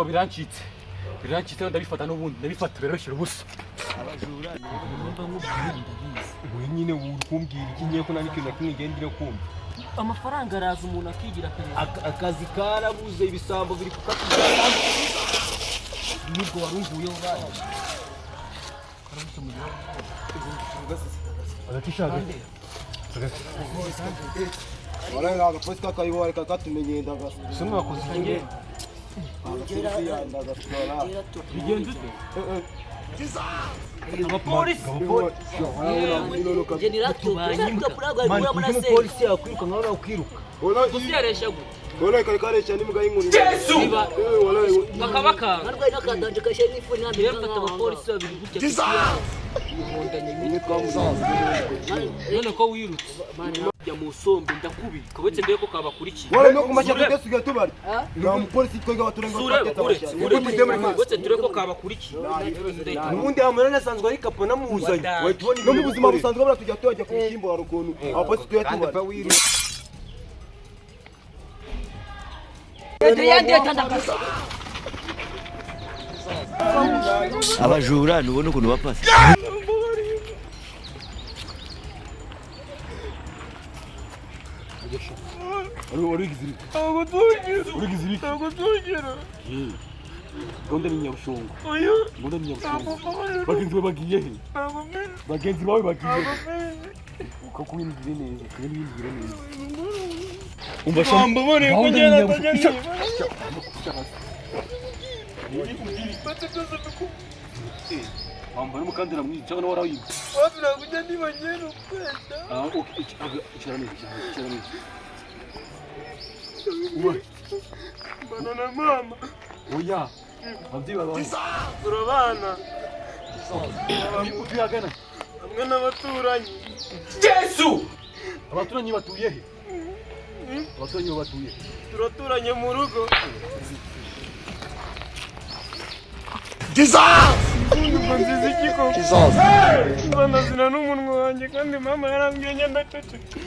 ibisambo birancitse ndabifata n'ubundi ndabifata birashira ubusa. Abajura nimba nkubwira ndabizi. Wowe nyine urukumbwira iki ngiye ko nari kintu kimwe ngendire kumva. Amafaranga araza umuntu akigira perezida. Akazi karabuze ibisambo biri kukatujana. Nubwo warunguyeho baje. Karabutse mu gihugu. Agatishaka. Wala nga polisi kakayibora kakatumenyenda gasa. Sino wakoze iki? Bigenze Abapolisi. Umupolisi yakwiruka nkaho nawe ukwiruka. Gusiyaresha gute? Wala kalikaresha n'imbwa y'inkuru. Niba wala bakabaka. Narwaye nakadanje kashe n'ifu n'andi. Yafata abapolisi babiri gutya. None ko wirutse. Ya musombe ndakubika wetse ndeko kabakurikiye. Wala no kumasha tugesuga tubari. Nta mupolisi twega baturenga twateta basha. Wetse ndeko kabakurikiye. Nubundi amara nasanzwe ari kapo namuzanye. Wetubona no mu buzima busanzwe bara tujya tujya ku kimbo harukuntu. Abapolisi tuya tubari. Abajura nubona ukuntu bapasa. Urigizirika. Gonda ni nyabushongo. Gonda ni nyabushongo. Bagenzi bagiye he? Bagenzi bawe bagiye. Ukakwinjira neza, kwinjira neza. Umva shamba bone kugera tajani. Ambara mukandira mwiza cyangwa nawe warayiba. Wabira kujya ndibanyero kwenda. Okay, icara neza. Bana na mama. Oya. Abdi baba. Turabana. Utuyagana. Hamwe n'abaturanyi. Yesu! Abaturanyi batuye he? Abaturanyi batuye. Turaturanye mu rugo. Jesus! Ngo nzizi kiko. Jesus! Bana zina n'umunwa wanjye kandi mama yarambwiye ndaceceka.